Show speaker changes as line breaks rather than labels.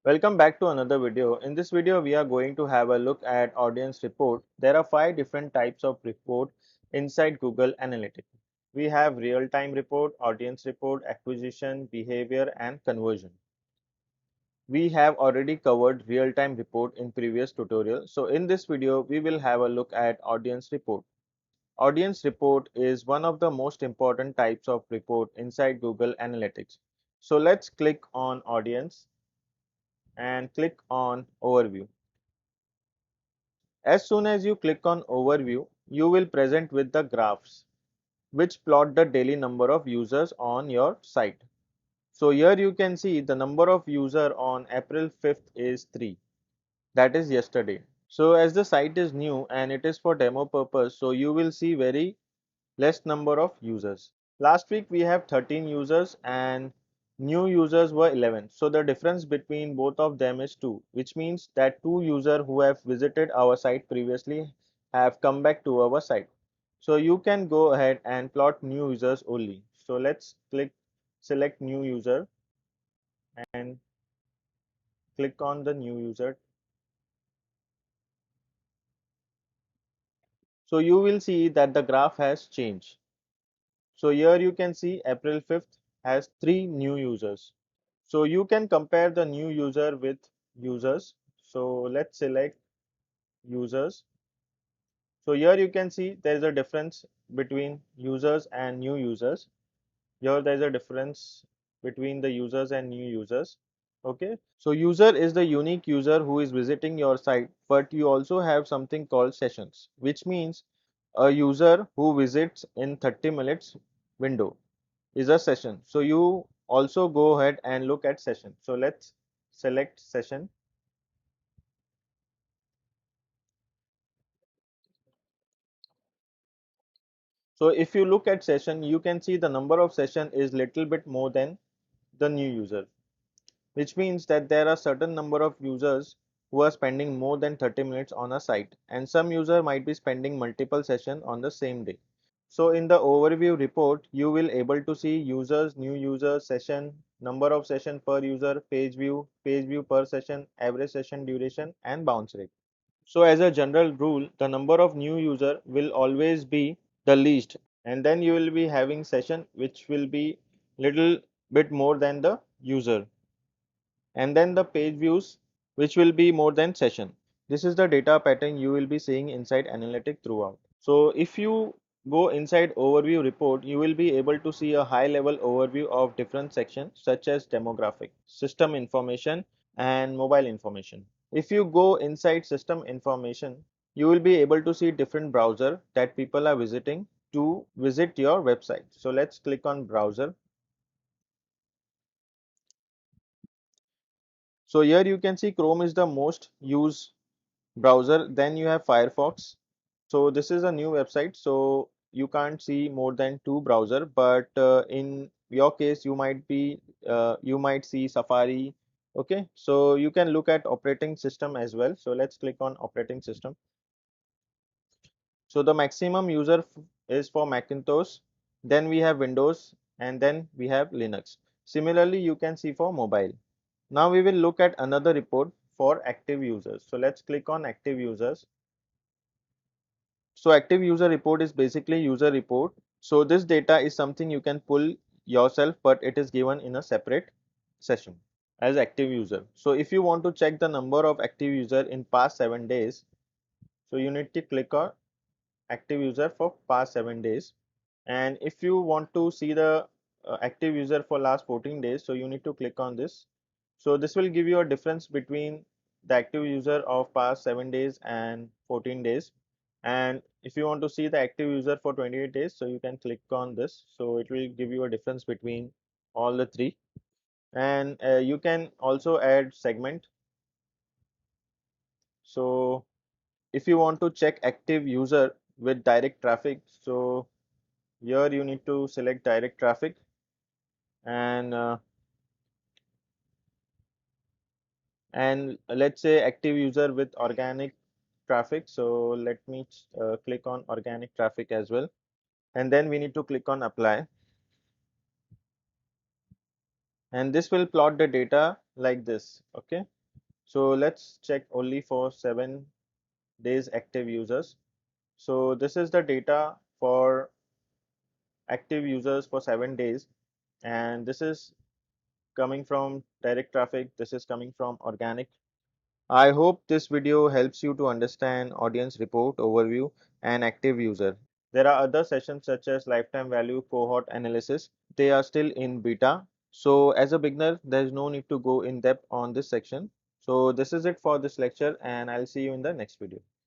Welcome back to another video. In this video, we are going to have a look at audience report. There are 5 different types of report inside Google Analytics. We have real-time report, audience report, acquisition, behavior, and conversion. We have already covered real-time report in previous tutorial. So in this video, we will have a look at audience report. Audience report is one of the most important types of report inside Google Analytics. So let's click on audience and click on overview. As soon as you click on overview, you will present with the graphs which plot the daily number of users on your site. So here you can see the number of user on April 5th is 3. That is yesterday. So as the site is new and it is for demo purpose, so you will see very less number of users. Last week we have 13 users and new users were 11. So the difference between both of them is 2, which means that 2 users who have visited our site previously have come back to our site. So you can go ahead and plot new users only. So let's select new user and click on the new user. So you will see that the graph has changed. So here you can see April 5th has 3 new users. So you can compare the new user with users. So let's select users. So here you can see there is a difference between users and new users. Here there is a difference between the users and new users. Okay. So user is the unique user who is visiting your site, but you also have something called sessions, which means a user who visits in 30 minutes window is a session. So you also go ahead and look at session. So let's select session. So if you look at session, you can see the number of session is little bit more than the new user, which means that there are certain number of users who are spending more than 30 minutes on a site, and some user might be spending multiple session on the same day. So in the overview report, you will able to see users, new users, session, number of session per user, page view per session, average session duration, and bounce rate. So as a general rule, the number of new user will always be the least, and then you will be having session which will be little bit more than the user, and then the page views which will be more than session. This is the data pattern you will be seeing inside analytic throughout. So if you go inside overview report, you will be able to see a high level overview of different sections such as demographic, system information, and mobile information. If you go inside system information, you will be able to see different browser that people are visiting to visit your website. So let's click on browser. So here you can see Chrome is the most used browser. Then you have Firefox. So this is a new website, so you can't see more than 2 browser, but in your case you might see Safari. Okay, so you can look at operating system as well. So let's click on operating system. So the maximum user is for Macintosh, then we have Windows, and then we have Linux. Similarly, you can see for mobile. Now we will look at another report for active users. So let's click on active users. So active user report is basically user report. So this data is something you can pull yourself, but it is given in a separate session as active user. So if you want to check the number of active user in past 7 days, so you need to click on active user for past 7 days. And if you want to see the active user for last 14 days, so you need to click on this. So this will give you a difference between the active user of past 7 days and 14 days. And if you want to see the active user for 28 days, so you can click on this. So it will give you a difference between all the three. And you can also add segment. So if you want to check active user with direct traffic, so here you need to select direct traffic, and let's say active user with organic traffic. So let me click on organic traffic as well, and then we need to click on apply. and this will plot the data like this. Okay, so let's check only for 7 days active users. So this is the data for active users for 7 days, and this is coming from direct traffic, this is coming from organic. I hope this video helps you to understand audience report overview and active user. There are other sessions such as lifetime value cohort analysis. They are still in beta. So as a beginner, there is no need to go in depth on this section. So this is it for this lecture, and I'll see you in the next video.